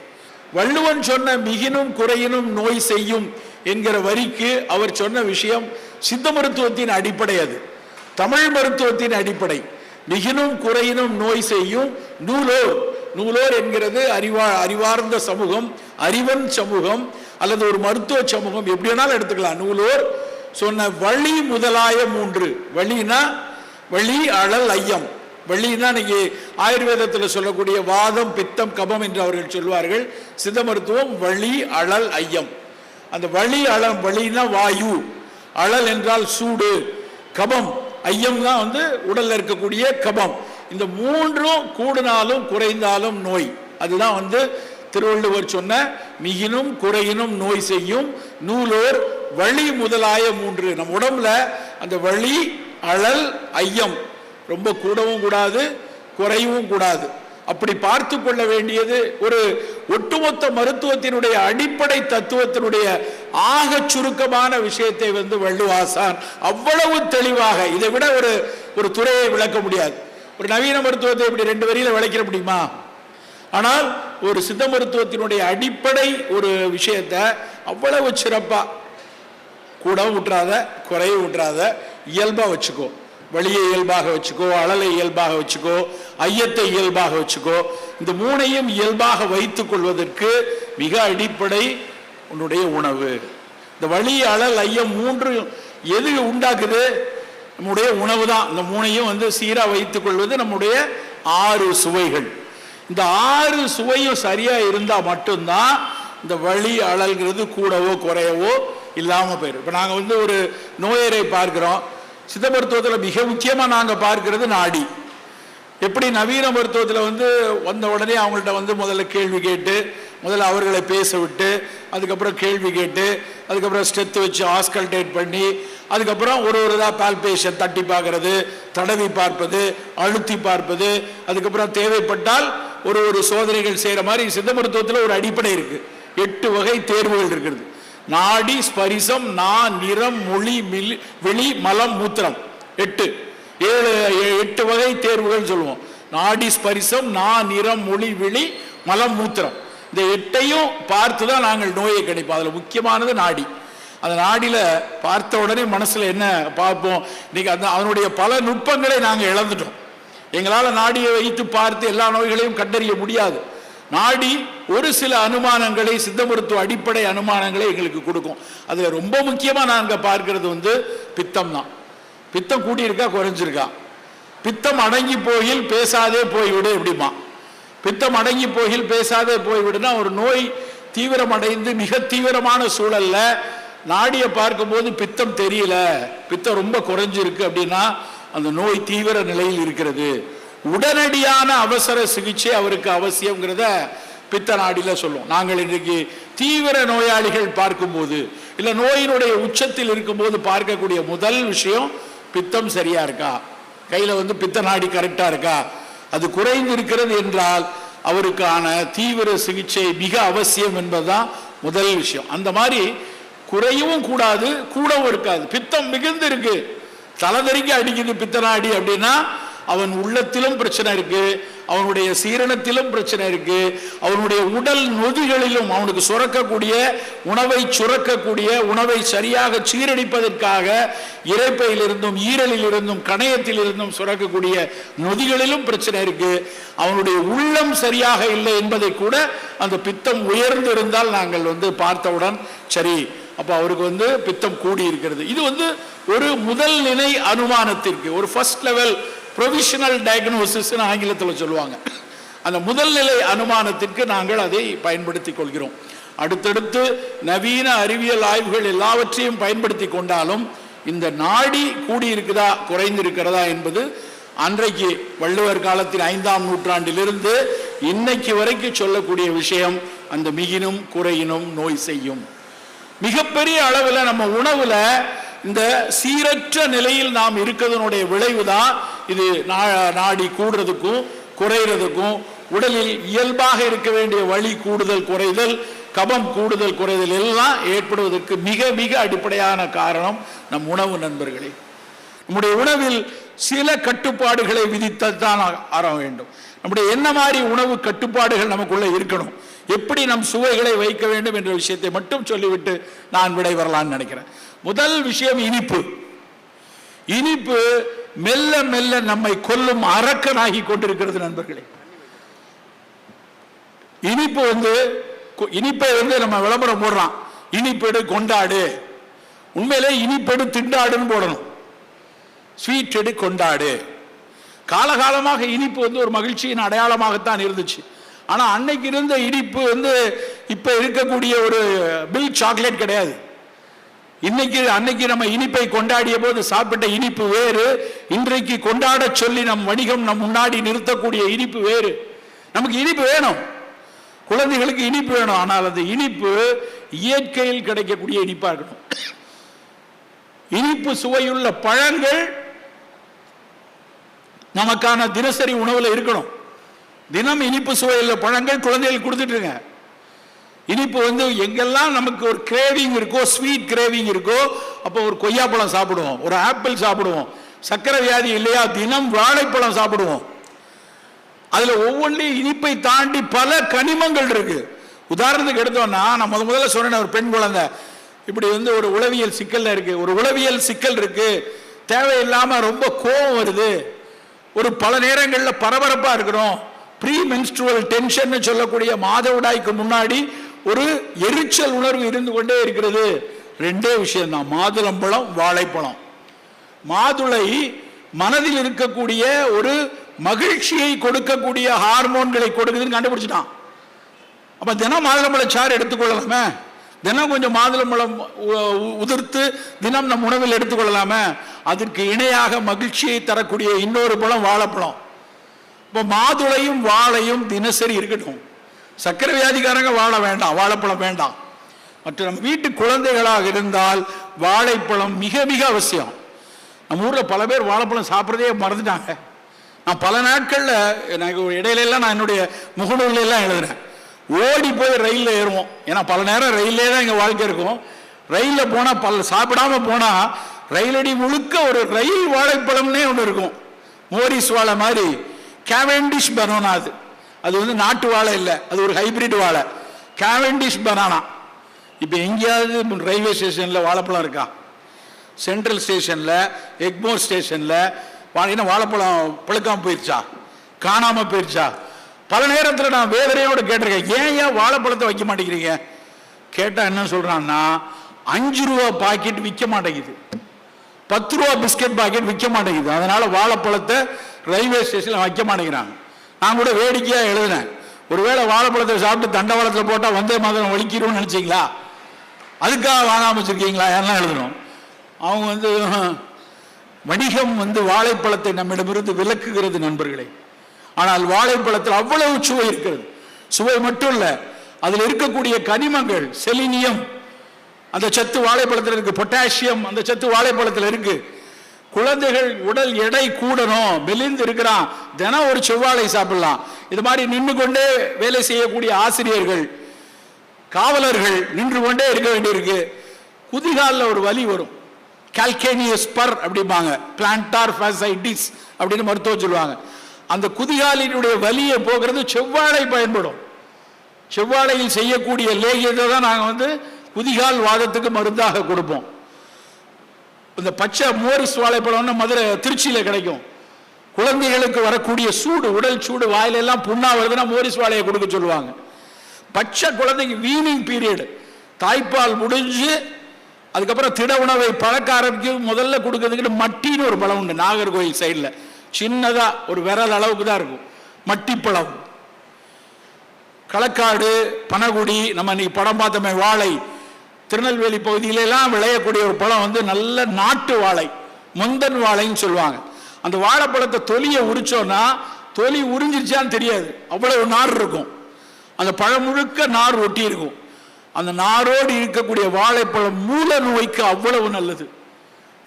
வள்ளுவன் சொன்ன மிகினும் குறையினும் நோய் செய்யும் என்கிற வரிக்கு அவர் சொன்ன விஷயம் சித்த மருத்துவத்தின் அடிப்படை, அது தமிழ் மருத்துவத்தின் அடிப்படை. மிகினும் குறையினும் நோய் செய்யும் நூலோர், நூலோர் என்கிறது அறிவார்ந்த சமூகம், அறிவன் சமூகம் அல்லது ஒரு மருத்துவ சமூகம், எப்படி வேணாலும் எடுத்துக்கலாம். நூலோர் சொன்ன வழி முதலாய மூன்று, வழினா வழி அழல் ஐயம், வழினா நீங்க ஆயுர்வேதத்தில் சொல்லக்கூடிய வாதம் பித்தம் கபம் என்று அவர்கள் சொல்வார்கள். சித்த மருத்துவம் வழி அழல் ஐயம். அந்த வழி அழல், வழினா வாயு, அழல் என்றால் சூடு, கபம், ஐயம் தான் உடல்ல இருக்கக்கூடிய கபம். இந்த மூன்றும் கூடினாலும் குறைந்தாலும் நோய். அதுதான் திருவள்ளுவர் சொன்ன மிகினும் குறையினும் நோய் செய்யும் நூலோர் வழி முதலாய மூன்று. நம் உடம்புல அந்த வழி அழல் ஐயம் ரொம்ப கூடவும் கூடாது குறையவும் கூடாது. அப்படி பார்த்து கொள்ள வேண்டியது ஒரு ஒட்டுமொத்த மருத்துவத்தினுடைய அடிப்படை தத்துவத்தினுடைய ஆக சுருக்கமான விஷயத்தை வள்ளுவாசான் அவ்வளவு தெளிவாக, இதை விட ஒரு துறையை விளக்க முடியாது. ஒரு நவீன மருத்துவத்தை இப்படி 2 வரியில விளக்கிற முடியுமா? ஆனால் ஒரு சித்த மருத்துவத்தினுடைய அடிப்படை ஒரு விஷயத்தை அவ்வளவு சிறப்பா, கூடவும் விட்டுறாத குறைய விட்டுறாத, இயல்பா வச்சுக்கோ. வழியை இயல்பாக வச்சுக்கோ, அழலை இயல்பாக வச்சுக்கோ, ஐயத்தை இயல்பாக வச்சுக்கோ. இந்த மூணையும் இயல்பாக வைத்துக் கொள்வதற்கு மிக அடிப்படை உன்னுடைய உணவு. இந்த வழி அழல் ஐயம் மூன்று எது உண்டாக்குது? நம்முடைய உணவு தான். இந்த மூணையும் சீரா வைத்துக் கொள்வது நம்முடைய 6 சுவைகள். இந்த 6 சுவையும் சரியா இருந்தா மட்டும்தான் இந்த வழி அழல்கிறது கூடவோ குறையவோ இல்லாம போயிடும். இப்ப நாங்க ஒரு நோயரை பார்க்கிறோம். சித்த மருத்துவத்தில் மிக முக்கியமா நாங்க பார்க்கிறது நாடி. எப்படி நவீன மருத்துவத்தில் வந்த உடனே அவங்கள்ட்ட முதல்ல கேள்வி கேட்டு, முதல்ல அவர்களை பேச விட்டு, அதுக்கப்புறம் கேள்வி கேட்டு, அதுக்கப்புறம் ஸ்டெத்து வச்சு ஆஸ்கல்டேட் பண்ணி, அதுக்கப்புறம் ஒரு பால்பேஷன் தட்டி பார்க்கறது, தடவி பார்ப்பது, அழுத்தி பார்ப்பது, அதுக்கப்புறம் தேவைப்பட்டால் ஒரு சோதனைகள் செய்யற மாதிரி சித்த மருத்துவத்தில் ஒரு அடிப்படை இருக்கு. 8 வகை தேர்வுகள் இருக்கிறது. நாடி, ஸ்பரிசம், நா, நிறம், மொழி, வெளி, மலம், மூத்திரம். 8 வகை தேர்வுகள் சொல்லுவோம். நாடி, ஸ்பரிசம், நா, நிறம், மொழி, வெளி, மலம், மூத்திரம். இந்த 8ஐயும் பார்த்து தான் நாங்கள் நோயை கணிப்போம். அதுல முக்கியமானது நாடி. அந்த நாடியில பார்த்த உடனே மனசுல என்ன பார்ப்போம்? இன்னைக்கு அதனுடைய பல நுட்பங்களை நாங்கள் இழந்துட்டோம். எங்களால் நாடியை வைத்து பார்த்து எல்லா நோய்களையும் கண்டறிய முடியாது. நாடி ஒரு சில அனுமானங்களை, சித்த மருத்துவ அடிப்படை அனுமானங்களை எங்களுக்கு கொடுக்கும். அதுல ரொம்ப முக்கியமா நாங்க பார்க்கிறது பித்தம் தான். பித்தம் கூட்டியிருக்கா குறைஞ்சிருக்கா? பித்தம் அடங்கி போயில் பேசாதே போய்விடு எப்படிமா? பித்தம் அடங்கி போயில் பேசாதே போய்விடுனா ஒரு நோய் தீவிரமடைந்து மிக தீவிரமான சூழல்ல நாடியை பார்க்கும்போது பித்தம் தெரியல, பித்தம் ரொம்ப குறைஞ்சிருக்கு அப்படின்னா அந்த நோய் தீவிர நிலையில் இருக்கிறது. உடனடியான அவசர சிகிச்சை அவருக்கு அவசியம்ங்கிறத பித்த நாடியில சொல்லுவோம். நாங்கள் இன்றைக்கு தீவிர நோயாளிகள் பார்க்கும்போது, இல்ல நோயினுடைய உச்சத்தில் இருக்கும்போது பார்க்கக்கூடிய முதல் விஷயம் பித்தம் சரியா இருக்கா, கையில பித்த நாடி கரெக்டா இருக்கா. அது குறைந்து இருக்கிறது என்றால் அவருக்கான தீவிர சிகிச்சை மிக அவசியம் என்பதுதான் முதல் விஷயம். அந்த மாதிரி குறையவும் கூடாது, கூடவும் இருக்காது. பித்தம் மிகுந்து இருக்கு, தலதறிக்க அடிக்குது பித்தனாடி அப்படின்னா அவன் உள்ளத்திலும் பிரச்சனை இருக்கு, அவனுடைய சீரணத்திலும் பிரச்சனை இருக்கு, அவனுடைய உடல் நொதிகளிலும் அவனுக்கு சுரக்கக்கூடிய உணவை சுரக்கக்கூடிய உணவை சரியாக சீரடிப்பதற்காக இரைப்பையிலிருந்தும் ஈரலில் இருந்தும் கணையத்தில் இருந்தும் சுரக்கக்கூடிய நொதிகளிலும் பிரச்சனை இருக்கு. அவனுடைய உள்ளம் சரியாக இல்லை என்பதை கூட அந்த பித்தம் உயர்ந்து இருந்தால் நாங்கள் பார்த்தவுடன் சரி, அப்ப அவருக்கு பித்தம் கூடி இருக்கிறது. இது ஒரு முதல் நிலை அனுமானத்திற்கு, ஒரு ஃபர்ஸ்ட் லெவல் ப்ரொவிஷனல் டயக்னோசிஸ் ஆங்கிலத்தில் சொல்லுவாங்க. அந்த முதல் நிலை அனுமானத்திற்கு நாங்கள் அதை பயன்படுத்தி கொள்கிறோம். அடுத்தடுத்து நவீன அறிவியல் ஆய்வுகள் எல்லாவற்றையும் பயன்படுத்தி கொண்டாலும் இந்த நாடி கூடியிருக்குதா குறைந்திருக்கிறதா என்பது அன்றைக்கு வள்ளுவர் காலத்தின் 5ஆம் நூற்றாண்டிலிருந்து இன்னைக்கு வரைக்கும் சொல்லக்கூடிய விஷயம். அந்த மிகினும் குறையினும் நோய் செய்யும். மிகப்பெரிய அளவில் நம்ம உணவுல இந்த சீரற்ற நிலையில் நாம் இருக்கிறதனுடைய விளைவுதான் இது. நாடி கூடுறதுக்கும் குறைகிறதுக்கும், உடலில் இயல்பாக இருக்க வேண்டிய வலி கூடுதல் குறைதல், கபம் கூடுதல் குறைதல் எல்லாம் ஏற்படுவதற்கு மிக மிக அடிப்படையான காரணம் நம் உணவு. நண்பர்களே, நம்முடைய உணவில் சில கட்டுப்பாடுகளை விதித்தான் ஆர வேண்டும். நம்முடைய என்ன மாதிரி உணவு கட்டுப்பாடுகள் நமக்குள்ள இருக்கணும், எப்படி நம் சுவைகளை வைக்க வேண்டும் என்ற விஷயத்தை மட்டும் சொல்லிவிட்டு நான் விடை வரலான்னு நினைக்கிறேன். முதல் விஷயம் இனிப்பு. இனிப்பு மெல்ல மெல்ல நம்மை கொல்லும் அரக்கனாகி கொண்டிருக்கிறது நண்பர்களே. இனிப்பு இனிப்பை நம்ம விளம்பரம் போடுறான், இனிப்பெடு கொண்டாடு. உண்மையிலே இனிப்பெடு திண்டாடுன்னு போடணும், ஸ்வீட் எடு கொண்டாடு. காலகாலமாக இனிப்பு ஒரு மகிழ்ச்சியின் அடையாளமாகத்தான் இருந்துச்சு. ஆனா அன்னைக்கு இருந்த இனிப்பு இப்ப இருக்கக்கூடிய ஒரு மில்க் சாக்லேட் கிடையாது. அன்னைக்கு நம்ம இனிப்பை கொண்டாடிய போது சாப்பிட்ட இனிப்பு வேறு, இன்றைக்கு கொண்டாட சொல்லி நம் வணிகம் நம் முன்னாடி நிறுத்தக்கூடிய இனிப்பு வேறு. நமக்கு இனிப்பு வேணும், குழந்தைகளுக்கு இனிப்பு வேணும். ஆனால் அந்த இனிப்பு இயற்கையில் கிடைக்கக்கூடிய இனிப்பா இருக்கணும். இனிப்பு சுவையுள்ள பழங்கள் நமக்கான தினசரி உணவுல இருக்கணும். தினம் இனிப்பு சுவையுள்ள பழங்கள் குழந்தைகளுக்கு கொடுத்துட்டு இருங்க. இனிப்பு எங்கெல்லாம் நமக்கு ஒரு கிரேவிங் இருக்கோ, ஸ்வீட் கிரேவிங் இருக்கோ, அப்போ ஒரு கொய்யாப்பழம் சாப்பிடுவோம், ஒரு ஆப்பிள் சாப்பிடுவோம். சக்கரை வியாதி இல்லையா, தினம் வாழைப்பழம் சாப்பிடுவோம். அதுல ஒவ்வொன்றையும் இனிப்பை தாண்டி பல கனிமங்கள் இருக்கு. உதாரணத்துக்கு எடுத்தோம்னா, நான் முதல்ல சொன்னேன், ஒரு பெண் குழந்தை இப்படி ஒரு உளவியல் சிக்கல்ல இருக்கு. ஒரு உளவியல் சிக்கல் இருக்கு, தேவையில்லாம ரொம்ப கோபம் வருது, ஒரு பல நேரங்களில் பரபரப்பா இருக்கிறோம், ப்ரீ மென்ஸ்ட்ருவல் டென்ஷன் சொல்லக்கூடிய மாதவிடாய்க்கு முன்னாடி ஒரு எரிச்சல் உணர்வு இருந்து கொண்டே இருக்கிறது. ரெண்டே விஷயம் தான், மாதுளம்பழம் வாழைப்பழம். மாதுளை மனதில் இருக்கக்கூடிய ஒரு மகிழ்ச்சியை கொடுக்கக்கூடிய ஹார்மோன்களை கொடுக்குதுன்னு கண்டுபிடிச்சிட்டான். அப்ப தினம் மாதுளம்பழ சாறு எடுத்துக்கொள்ளலாமே, தினம் கொஞ்சம் மாதுளம்பழம் உதிர்த்து தினம் நம் உணவில் எடுத்துக்கொள்ளலாமே. அதற்கு இணையாக மகிழ்ச்சியை தரக்கூடிய இன்னொரு பழம் வாழைப்பழம். இப்போ மாதுளையும் வாழையும் தினசரி இருக்கட்டும். சக்கரை வியாதிக்காரங்க வாழை வேண்டாம், வாழைப்பழம் வேண்டாம். மற்ற நம்ம வீட்டு குழந்தைகளாக இருந்தால் வாழைப்பழம் மிக மிக அவசியம். நம்ம ஊரில் பல பேர் வாழைப்பழம் சாப்பிட்றதே மறந்துட்டாங்க. நான் பல நாட்களில் எனக்கு இடையில நான் என்னுடைய முகநூல்ல எல்லாம் எழுதுறேன், ஓடி போய் ரயிலில் ஏறுவோம். ஏன்னா பல நேரம் ரயிலே தான் எங்கள் வாழ்க்கை இருக்கும். ரயிலில் போனால் சாப்பிடாம போனால் ரயிலடி முழுக்க ஒரு ரயில் வாழைப்பழம்னே ஒன்று இருக்கும். மோரிஸ் வாழை மாதிரி கேவெண்டிஷ் பனானா. அது நாட்டு வாழை இல்லை, அது ஒரு ஹைபிரிட் வாழை, கேவெண்டிஷ் பனானா. இப்போ எங்கேயாவது ரயில்வே ஸ்டேஷனில் வாழைப்பழம் இருக்கா? சென்ட்ரல் ஸ்டேஷனில், எக்மோர் ஸ்டேஷனில் வாழைப்பழம் பழுக்காம போயிடுச்சா, காணாமல் போயிடுச்சா? பல நேரத்தில் நான் வேதனையோடு கேட்டிருக்கேன், ஏன் வாழைப்பழத்தை வைக்க மாட்டேங்கிறீங்க? கேட்டால் என்ன சொல்கிறான்னா, 5 ரூபா பாக்கெட் விற்க மாட்டேங்குது, 10 ரூபா பிஸ்கட் பாக்கெட் விற்க மாட்டேங்குது, அதனால வாழைப்பழத்தை ரயில்வே ஸ்டேஷனில் வைக்க மாட்டேங்கிறாங்க. நான் கூட வேடிக்கையாக எழுதினேன், ஒருவேளை வாழைப்பழத்தை சாப்பிட்டு தண்டவாளத்தில் போட்டால் வந்தே மாதம் வலிக்கிறோம்னு நினச்சிங்களா? அதுக்காக வாங்காமல் வச்சுருக்கீங்களா? எல்லாம் எழுதணும். அவங்க வணிகம் வாழைப்பழத்தை நம்மிடமிருந்து விலக்குகிறது நண்பர்களே. ஆனால் வாழைப்பழத்தில் அவ்வளவு சுவை இருக்கிறது. சுவை மட்டும் இல்லை, அதில் இருக்கக்கூடிய கனிமங்கள், செலினியம், அந்த சத்து வாழைப்பழத்தில் இருக்கு, பொட்டாசியம் அந்த சத்து வாழைப்பழத்தில் இருக்கு. குழந்தைகள் உடல் எடை கூடணும், மெலிந்து இருக்கிறான், தினம் ஒரு செவ்வாழை சாப்பிடலாம். இது மாதிரி நின்று கொண்டே வேலை செய்யக்கூடிய ஆசிரியர்கள், காவலர்கள் நின்று கொண்டே இருக்க வேண்டியிருக்கு. குதிகாலில் ஒரு வலி வரும், கால்கேனியஸ் பர் அப்படிம்பாங்க, பிளான்டார் ஃபேசைட்டிஸ் அப்படின்னு மருத்துவம் சொல்லுவாங்க. அந்த குதிகாலினுடைய வலியை போகிறது செவ்வாழை பயன்படும். செவ்வாழையில் செய்யக்கூடிய லேகியத்தை தான் நாங்கள் குதிகால் வாதத்துக்கு மருந்தாக கொடுப்போம். இந்த பச்சை மோரிஸ் வாழைப்பழம்னு மதுரை திருச்சியில் கிடைக்கும். குழந்தைகளுக்கு வரக்கூடிய சூடு, உடல் சூடு, வாயிலெல்லாம் புண்ணா வருதுன்னா மோரிஸ் வாழையை கொடுக்க சொல்லுவாங்க. பச்சை குழந்தைக்கு வீனிங் பீரியட், தாய்ப்பால் முடிஞ்சு அதுக்கப்புறம் திட உணவை பழக்க ஆரம்பிக்க முதல்ல கொடுக்கறதுக்கு மட்டின்னு ஒரு பழம் உண்டு நாகர்கோயில் சைடில். சின்னதா ஒரு விரல் அளவுக்கு தான் இருக்கும் மட்டி பழம். களக்காடு, பனகுடி, நம்ம இன்னைக்கு படம் பார்த்தோமே வாழை, திருநெல்வேலி பகுதியிலெல்லாம் விளையக்கூடிய ஒரு பழம் நல்ல நாட்டு வாழை, முந்தன் வாழைன்னு சொல்லுவாங்க. அந்த வாழைப்பழத்தை தொலியை உரிச்சோன்னா தொலி உறிஞ்சிருச்சான்னு தெரியாது, அவ்வளவு நார் இருக்கும். அந்த பழம் முழுக்க நார் ஒட்டி இருக்கும். அந்த நாரோடு இருக்கக்கூடிய வாழைப்பழம் மூல நோய்க்கு அவ்வளவு நல்லது,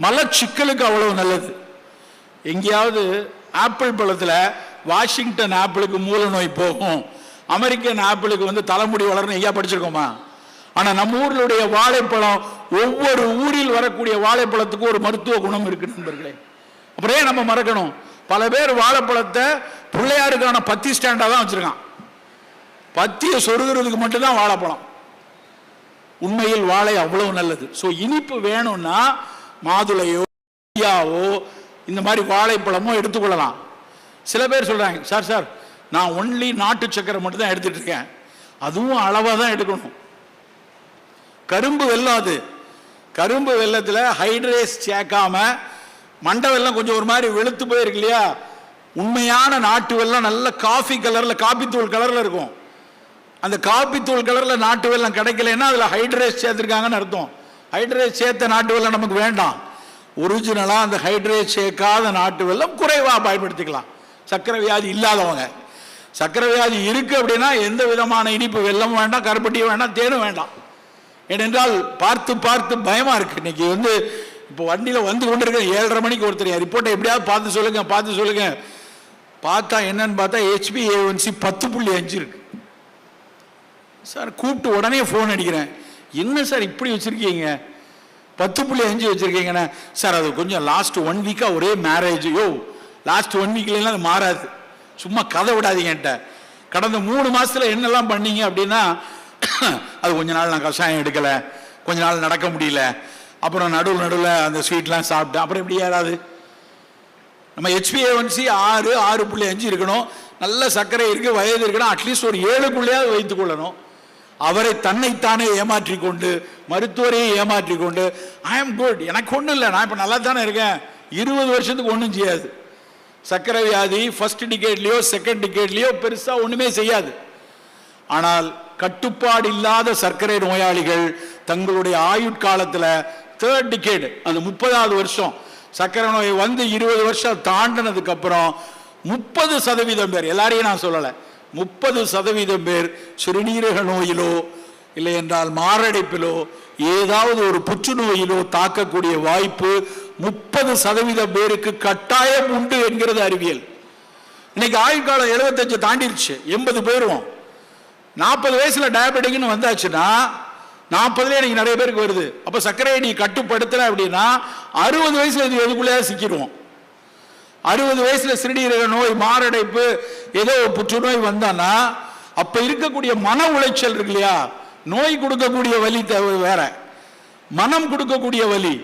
மலச்சிக்கலுக்கு அவ்வளவு நல்லது. எங்கேயாவது ஆப்பிள் பழத்தில் வாஷிங்டன் ஆப்பிளுக்கு மூல நோய் போகும், அமெரிக்கன் ஆப்பிளுக்கு தலைமுடி வளரணும் எங்கேயா படிச்சிருக்கோமா? ஆனால் நம்ம ஊர்களுடைய வாழைப்பழம், ஒவ்வொரு ஊரில் வரக்கூடிய வாழைப்பழத்துக்கு ஒரு மருத்துவ குணம் இருக்கு நண்பர்களே. அப்புறம் ஏன் நம்ம மறக்கணும்? பல பேர் வாழைப்பழத்தை பிள்ளையாருக்கான பத்தி ஸ்டாண்டாக தான் வச்சிருக்கான். பத்தியை சொருகிறதுக்கு மட்டும்தான் வாழைப்பழம். உண்மையில் வாழை அவ்வளவு நல்லது. ஸோ இனிப்பு வேணும்னா மாதுளையோ இந்த மாதிரி வாழைப்பழமோ எடுத்துக்கொள்ளலாம். சில பேர் சொல்றாங்க, சார் சார் நான் ஒன்லி நாட்டு சக்கரை மட்டும் தான் எடுத்துட்டு இருக்கேன், அதுவும் அளவாக தான் எடுக்கணும். கரும்பு வெல்லம், அது கரும்பு வெல்லத்தில் ஹைட்ரேஸ் சேர்க்காம, மண்டை வெல்லம் கொஞ்சம் ஒரு மாதிரி வெளுத்து போயிருக்கு இல்லையா, உண்மையான நாட்டு வெல்லம் நல்ல காஃபி கலரில், காப்பித்தூள் கலரில் இருக்கும். அந்த காப்பித்தூள் கலரில் நாட்டு வெல்லம் கிடைக்கலன்னா அதில் ஹைட்ரேஸ் சேர்த்துருக்காங்கன்னு அர்த்தம். ஹைட்ரேஸ் சேர்த்த நாட்டு வெல்லம் நமக்கு வேண்டாம். ஒரிஜினலாக அந்த ஹைட்ரேட் சேர்க்காத நாட்டு வெல்லம் குறைவாக பயன்படுத்திக்கலாம். சர்க்கரை வியாதி இல்லாதவங்க. சர்க்கரை வியாதி இருக்கு அப்படின்னா எந்த விதமான இனிப்பு வெல்லம் வேண்டாம், கருப்பட்டியும் வேண்டாம், தேனும் வேண்டாம். ஏனென்றால் பார்த்து பார்த்து பயமா இருக்கு. இன்னைக்கு இப்போ வண்டியில் வந்து கொண்டு இருக்க 7:30 மணிக்கு ஒருத்தர் ரிப்போர்ட்டை எப்படியாவது பார்த்து சொல்லுங்க. பார்த்தா என்னன்னு பார்த்தா HbA1c 10.5 இருக்கு. சார் கூப்பிட்டு உடனே ஃபோன் அடிக்கிறேன், என்ன சார் இப்படி வச்சிருக்கீங்க, 10.5 வச்சிருக்கீங்கண்ணே. சார் அது கொஞ்சம் லாஸ்ட் 1 வீக்கா ஒரே மேரேஜ். லாஸ்ட் 1 வீக்லாம் அது மாறாது, சும்மா கதை விடாதீங்கன்ட்ட. கடந்த 3 மாசத்துல என்னெல்லாம் பண்ணீங்க அப்படின்னா, அது கொஞ்ச நாள் நான் கஷாயம் எடுக்கலை, கொஞ்ச நாள் நடக்க முடியல, அப்புறம் நடுவில் அந்த ஸ்வீட்லாம் சாப்பிட்டேன். அப்புறம் எப்படி ஏறாது? நம்ம HbA1c 6.5 இருக்கணும், நல்ல சர்க்கரை இருக்கு, வயது இருக்குன்னா அட்லீஸ்ட் ஒரு 7க்குள்ளேயாவது வைத்துக் கொள்ளணும். அவரை தன்னைத்தானே ஏமாற்றி கொண்டு, மருத்துவரையும் ஏமாற்றி கொண்டு, ஐ ஆம் குட், எனக்கு ஒன்றும் இல்லை, நான் இப்போ நல்லா தானே இருக்கேன், 20 வருஷத்துக்கு ஒன்றும் செய்யாது. சர்க்கரை வியாதி ஃபர்ஸ்ட் டிகேட்லையோ செகண்ட் டிகேட்லையோ பெருசாக ஒன்றுமே செய்யாது. ஆனால் கட்டுப்பாடு இல்லாத சர்க்கரை நோயாளிகள் தங்களுடைய ஆயுட்காலத்தில் தேர்ட் டிகேட், அந்த 30வது வருஷம் சர்க்கரை நோய் 20 வருஷம் தாண்டினதுக்கு அப்புறம் 30% பேர், எல்லாரையும் நான் சொல்லலை, 30% பேர் சிறுநீரக நோயிலோ இல்லை என்றால் மாரடைப்பிலோ ஏதாவது ஒரு புற்றுநோயிலோ தாக்கக்கூடிய வாய்ப்பு 30% பேருக்கு கட்டாயம் உண்டு என்கிறது அறிவியல். இன்னைக்கு ஆயுட்காலம் 75 தாண்டிருச்சு, 80 போயிடுவோம். 40 வயசுல டயபெட்டிக்னு வந்தாச்சுன்னா 40ல இன்னைக்கு நிறைய பேருக்கு வருது. அப்ப சர்க்கரையை நீ கட்டுப்படுத்தல அப்படின்னா 60 வயசுல இது எதுக்குள்ளேயே சிக்கிடுவோம். 60 வயசுல சிறுநீரக நோய், மாரடைப்பு, ஏதோ புற்றுநோய் வந்தானா அப்ப இருக்கக்கூடிய மன உளைச்சல் இருக்கு இல்லையா, நோய் கொடுக்கக்கூடிய வலி வேற, மனம் கொடுக்கக்கூடிய வலி,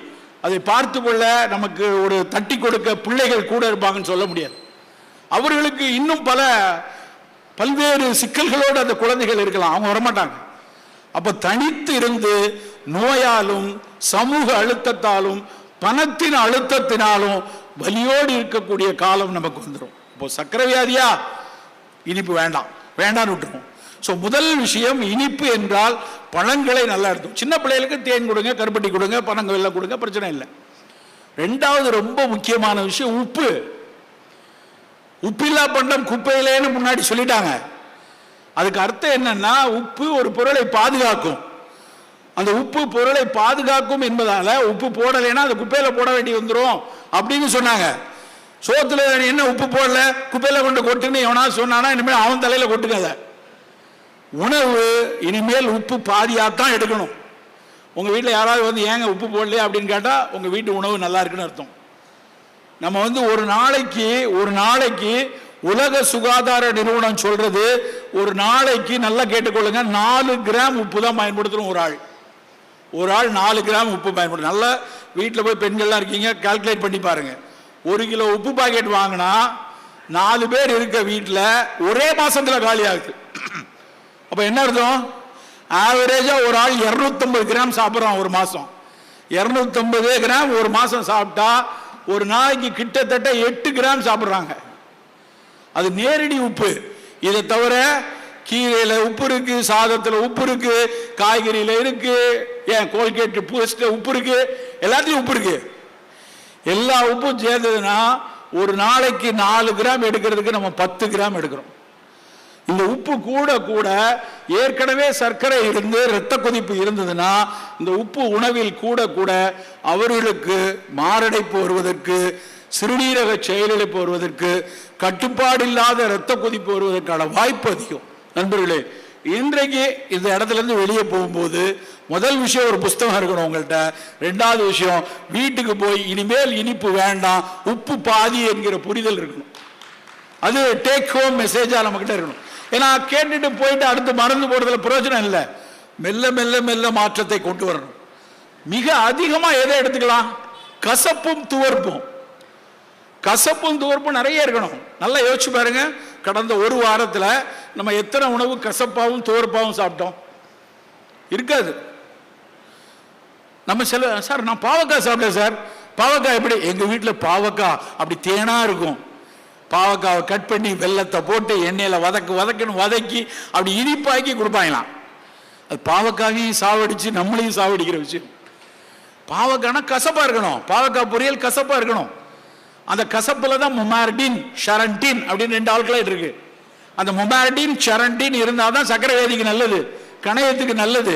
அதை பார்த்து கொள்ள நமக்கு ஒரு தட்டி கொடுக்க பிள்ளைகள் கூட இருப்பாங்கன்னு சொல்ல முடியாது. அவர்களுக்கு இன்னும் பல்வேறு சிக்கல்களோடு அந்த குழந்தைகள் இருக்கலாம், அவங்க வரமாட்டாங்க. அப்ப தனித்து இருந்து நோயாலும் சமூக அழுத்தத்தாலும் பணத்தின் அழுத்தத்தினாலும் வலியோடு இருக்கக்கூடிய காலம் நமக்கு வந்துடும். இப்போ சர்க்கரை வியாதியா, இனிப்பு வேண்டாம், வேண்டான்னு விட்டுருவோம். ஸோ முதல் விஷயம், இனிப்பு என்றால் பழங்களை நல்லா எடுத்தும். சின்ன பிள்ளைகளுக்கு தேன் கொடுங்க, கருப்பட்டி கொடுங்க, பனங்க வெல்லம் கொடுங்க, பிரச்சனை இல்லை. ரெண்டாவது ரொம்ப முக்கியமான விஷயம் உப்பு. உப்பில்லா பண்டம் குப்பையிலேன்னு முன்னாடி சொல்லிட்டாங்க. அதுக்கு அர்த்தம் என்னன்னா, உப்பு ஒரு பொருளை பாதுகாக்கும். அந்த உப்பு பொருளை பாதுகாக்கும் என்பதால உப்பு போடலைன்னா அது குப்பையில போட வேண்டி வந்துடும் அப்படின்னு சொன்னாங்க. சோத்துல என்ன உப்பு போடல, குப்பையில கொண்டு கொட்டுன்னு எவனா சொன்னானா இனிமேல் அவன் தலையில கொட்டுங்க. அதை உணவு இனிமேல் உப்பு பாதியாத்தான் எடுக்கணும். உங்க வீட்டில் யாராவது வந்து ஏங்க உப்பு போடலையா அப்படின்னு கேட்டா உங்க வீட்டு உணவு நல்லா இருக்குன்னு அர்த்தம். நம்ம வந்து ஒரு நாளைக்கு உலக சுகாதார நிறுவனம் சொல்றது ஒரு நாளைக்கு நல்லா கேட்டுக்கொள்ளுங்க 4 கிராம் உப்பு தான் பயன்படுத்தணும். ஒரு ஆள் 4 கிராம் உப்பு பயன்படுத்தும். நல்லா வீட்டில் போய் பெண்கள்லாம் இருக்கீங்க, கால்குலேட் பண்ணி பாருங்க. 1 கிலோ உப்பு பாக்கெட் வாங்கினா 4 பேர் இருக்க வீட்டில் ஒரே மாசத்துல காலி ஆகுது. அப்ப என்ன அர்த்தம்? ஆவரேஜா ஒரு ஆள் 250 கிராம் சாப்பிட்றான் ஒரு மாசம். 250 கிராம் ஒரு மாசம் சாப்பிட்டா ஒரு நாளைக்கு கிட்டத்தட்ட 8 கிராம் சாப்பிட்றாங்க. அது நேரடி உப்பு. இதை தவிர கீரையில உப்பு இருக்கு, சாதத்துல உப்பு இருக்கு, காய்கறியில இருக்கு, ஏன் கோல்கேட் பூஸ்ட்ல உப்பு இருக்கு, எல்லாத்தையும் உப்பு இருக்கு. எல்லா உப்பும் சேர்ந்ததுன்னா ஒரு நாளைக்கு 4 கிராம் எடுக்கிறதுக்கு நம்ம 10 கிராம் எடுக்கிறோம். இந்த உப்பு கூட கூட ஏற்கனவே சர்க்கரை இருந்து இரத்த கொதிப்பு இருந்ததுன்னா இந்த உப்பு உணவில் கூட கூட அவர்களுக்கு மாரடைப்பு வருவதற்கு, சிறுநீரக செயலிழப்பு வருவதற்கு, கட்டுப்பாடு இல்லாத இரத்த கொதிப்பு வருவதற்கான வாய்ப்பு அதிகம். நண்பர்களே, இன்றைக்கு இந்த இடத்துல இருந்து வெளியே போகும்போது முதல் விஷயம் ஒரு புஸ்தகம் இருக்கணும் உங்கள்கிட்ட. 2வது விஷயம், வீட்டுக்கு போய் இனிமேல் இனிப்பு வேண்டாம், உப்பு பாதி என்கிற புரிதல் இருக்கணும். அது டேக் ஹோம் மெசேஜா நம்ம கிட்ட இருக்கணும். ஏன்னா கேட்டுட்டு போயிட்டு அடுத்து மறந்து போடுறதுல பிரயோஜனம் இல்லை. மெல்ல மெல்ல மெல்ல மாற்றத்தை கொண்டு வரணும். மிக அதிகமா எதை எடுத்துக்கலாம்? கசப்பும் துவர்ப்பும். கசப்பும் துவர்ப்பும் நிறைய இருக்கணும். நல்லா யோசிச்சு பாருங்க, கடந்த ஒரு வாரத்தில் நம்ம எத்தனை உணவு கசப்பாவும் துவர்ப்பாவும் சாப்பிட்டோம்? இருக்காது. நம்ம சார் நான் பாவக்காய் சாப்பிட்டேன் சார். பாவக்காய் எப்படி? எங்க வீட்டில் பாவக்காய் அப்படி தேனா இருக்கும். பாவக்காவை கட் பண்ணி வெள்ளத்தை போட்டு எண்ணெயில வதக்குன்னு வதக்கி அப்படி இனிப்பாக்கி கொடுப்பாங்களாம். அது பாவக்காவையும் சாவடிச்சு நம்மளையும் சாவடிக்கிற விஷயம். பாவக்காய்னா கசப்பா இருக்கணும். பாவக்காய் பொரியல் கசப்பா இருக்கணும். அந்த கசப்புல தான் முமார்டின் ஷரண்டின் அப்படின்னு 2 ஆல்கலைட் இருக்கு. அந்த முமார்டின் ஷரண்டின் இருந்தாதான் சர்க்கரை வியாதிக்கு நல்லது, கணையத்துக்கு நல்லது.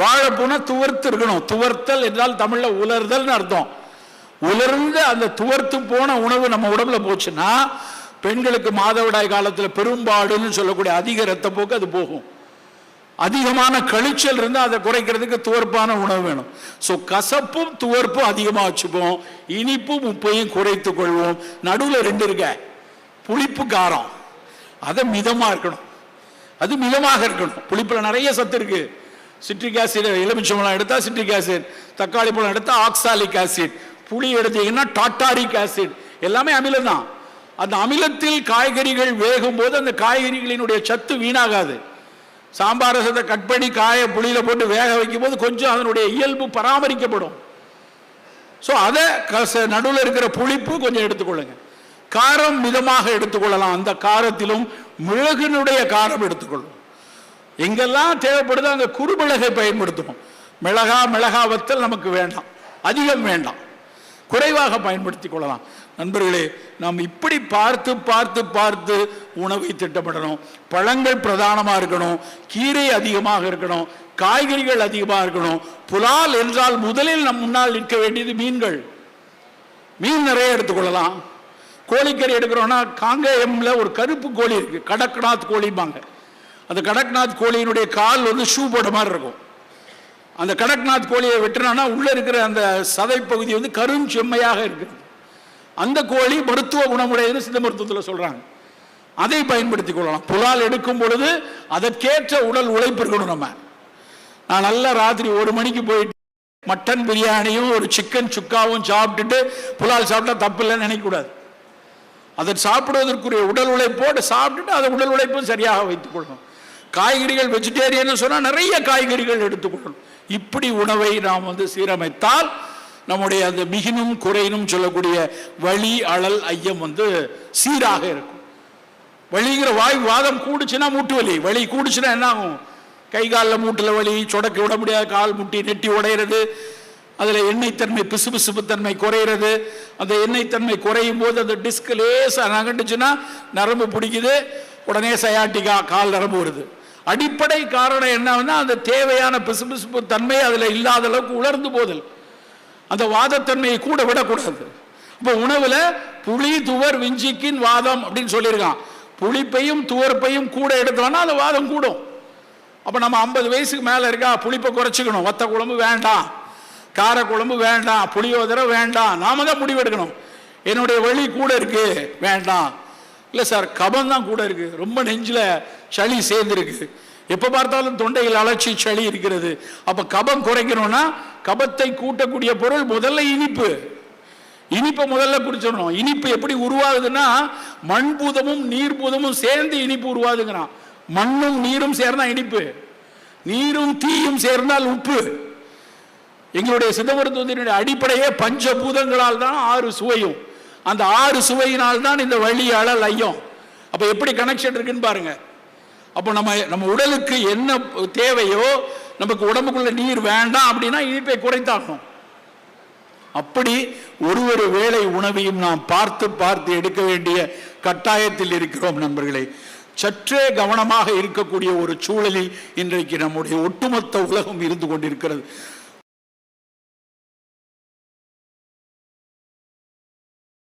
வாழைப்பூனா துவர்த்து இருக்கணும். துவர்த்தல் என்றால் தமிழ்ல உலர்தல்னு அர்த்தம். உலர்ந்த அந்த துவர்த்து போன உணவு நம்ம உடம்புல போச்சுன்னா பெண்களுக்கு மாதவிடாய் காலத்தில் பெரும்பாடுன்னு சொல்லக்கூடிய அதிக ரத்தப்போக்கு அது போகும். அதிகமான கழிச்சல் இருந்தா அதை குறைக்கிறதுக்கு துவர்ப்பான உணவு வேணும். ஸோ கசப்பும் துவர்ப்பும் அதிகமாக வச்சுப்போம், இனிப்பும் உப்பையும் குறைத்துக் கொள்வோம். நடுவில் 2 இருக்க, புளிப்பு காரம். அதை மிதமா இருக்கணும். அது மிதமாக இருக்கணும். புளிப்புல நிறைய சத்து இருக்கு. சிட்ரிக் ஆசிட், எலுமிச்சம்பழம் எடுத்தா சிட்ரிக் ஆசிட், தக்காளி பழம் எடுத்தா ஆக்சாலிக் ஆசிட், புளி எடுத்தீங்கன்னா டாட்டாரிக் ஆசிட், எல்லாமே அமிலம் தான். அந்த அமிலத்தில் காய்கறிகள் வேகும் போது அந்த காய்கறிகளினுடைய சத்து வீணாகாது. சாம்பார் ரசத்தை கட் பண்ணி காய புளியில போட்டு வேக வைக்கும் போது கொஞ்சம் அதனுடைய இயல்பு பராமரிக்கப்படும். ஸோ அதை நடுவில் இருக்கிற புளிப்பு கொஞ்சம் எடுத்துக்கொள்ளுங்க. காரம் மிதமாக எடுத்துக்கொள்ளலாம். அந்த காரத்திலும் மிளகினுடைய காரம் எடுத்துக்கொள்ளும். எங்கெல்லாம் தேவைப்படுதோ அந்த குறுமிளகை பயன்படுத்தணும். மிளகா வத்தல் நமக்கு வேண்டாம், அதிகம் வேண்டாம், குறைவாக பயன்படுத்திக் கொள்ளலாம். நண்பர்களே, நாம் இப்படி பார்த்து பார்த்து பார்த்து உணவை திட்டமிடணும். பழங்கள் பிரதானமாக இருக்கணும், கீரை அதிகமாக இருக்கணும், காய்கறிகள் அதிகமாக இருக்கணும். புலால் என்றால் முதலில் நம் முன்னால் நிற்க வேண்டியது மீன்கள். மீன் நிறைய எடுத்துக்கொள்ளலாம். கோழிக்கறி எடுக்கிறோம்னா காங்கேயம்ல ஒரு கருப்பு கோழி இருக்கு, கடக்நாத் கோழிம்பாங்க. அந்த கடக்நாத் கோழியினுடைய கால் வந்து ஷூ போட்ட மாதிரி இருக்கும். அந்த கடக்நாத் கோழியை வெட்டினா உள்ள இருக்கிற அந்த சதை பகுதி வந்து கருஞ்செம்மையாக இருக்குது. அந்த கோழி மருத்துவ குணமுடையதுன்னு சித்த மருத்துவத்தில் சொல்றாங்க. அதை பயன்படுத்திக் கொள்ளலாம். புலால் எடுக்கும் பொழுது அதற்கேற்ற உடல் உழைப்பு இருக்கணும். நான் நல்லா ராத்திரி 1 மணிக்கு போயிட்டு மட்டன் பிரியாணியும் ஒரு சிக்கன் சுக்காவும் சாப்பிட்டுட்டு புலால் சாப்பிட்டா தப்பு இல்லைன்னு நினைக்கக்கூடாது. அதை சாப்பிடுவதற்குரிய உடல் உழைப்போடு சாப்பிட்டுட்டு அதை உடல் உழைப்பும் சரியாக வைத்துக் கொள்ளணும். காய்கறிகள் வெஜிடேரியன் சொன்னா நிறைய காய்கறிகள் எடுத்துக்கொள்ளணும். இப்படி உணவை நாம் வந்து சீரமைத்தால் நம்முடைய அந்த மிகினும் குறையினும் சொல்லக்கூடிய வலி அழல் ஐயம் வந்து சீராக இருக்கும். வலிங்கிற வாதம் கூடுச்சுன்னா மூட்டு வலி, வலி கூடுச்சுன்னா என்ன ஆகும்? கை காலில் மூட்டுல வலி, சொடக்க விட முடியாத கால் முட்டி நெட்டி உடையிறது, அதுல எண்ணெய் தன்மை பிசுபிசுப்பு தன்மை குறையிறது. அந்த எண்ணெய் தன்மை குறையும் போது அந்த டிஸ்க் லேசா நகண்டுச்சுன்னா நரம்பு பிடிக்குது, உடனே சயாட்டிகா கால் நரம்பு வருது. அடிப்படை காரணம் என்னன்னா அந்த தேவையான பிசுபிசுப்பு தன்மை அதுல இல்லாத அளவுக்கு உலர்ந்து போதல். அந்த வாதத்தன்மையை கூட விடக்கூடாது. இப்போ உணவுல புளி துவர் விஞ்சிக்கின் வாதம் அப்படின்னு சொல்லியிருக்கான். புளிப்பையும் துவர்ப்பையும் கூட எடுத்தோம்னா அந்த வாதம் கூடும். அப்போ நம்ம 50 வயசுக்கு மேலே இருக்கா, புளிப்பை குறைச்சிக்கணும், வத்த குழம்பு வேண்டாம், கார குழம்பு வேண்டாம், புளியோதரை வேண்டாம், நாம தான் முடிவெடுக்கணும். என்னுடைய வலி கூட இருக்கு வேண்டாம், இல்லை சார் கபம் தான் கூட இருக்கு, ரொம்ப நெஞ்சில் சளி சேர்ந்துருக்கு, எப்போ பார்த்தாலும் தொண்டையில் அலட்சி சளி இருக்கிறது. அப்போ கபம் குறைக்கணும்னா கபத்தை கூட்டக்கூடிய பொருள் முதல்ல இனிப்பு. இனிப்பை முதல்ல குடிச்சிடணும். இனிப்பு எப்படி உருவாகுதுன்னா மண்பூதமும் நீர்பூதமும் சேர்ந்து இனிப்பு உருவாதுங்கிறான். மண்ணும் நீரும் சேர்ந்தா இனிப்பு, நீரும் தீயும் சேர்ந்தால் உப்பு. எங்களுடைய சித்த மருத்துவத்தினுடைய அடிப்படையே பஞ்சபூதங்களால் தான் 6 சுவையும், அந்த 6 சுவையினால் தான் இந்த வலி அழல் ஐயம். அப்ப எப்படி கனெக்ஷன் இருக்குன்னு பாருங்க. அப்போ நம்ம உடலுக்கு என்ன தேவையோ, நமக்கு உடம்புக்குள்ள நீர் வேண்டாம் அப்படின்னா இனிப்பை குறைத்தாகணும். அப்படி ஒரு வேளை உணவையும் நாம் பார்த்து பார்த்து எடுக்க வேண்டிய கட்டாயத்தில் இருக்கிறோம் நண்பர்களே. சற்றே கவனமாக இருக்கக்கூடிய ஒரு சூழலில் இன்றைக்கு நம்முடைய ஒட்டுமொத்த உலகம் இருந்து கொண்டிருக்கிறது.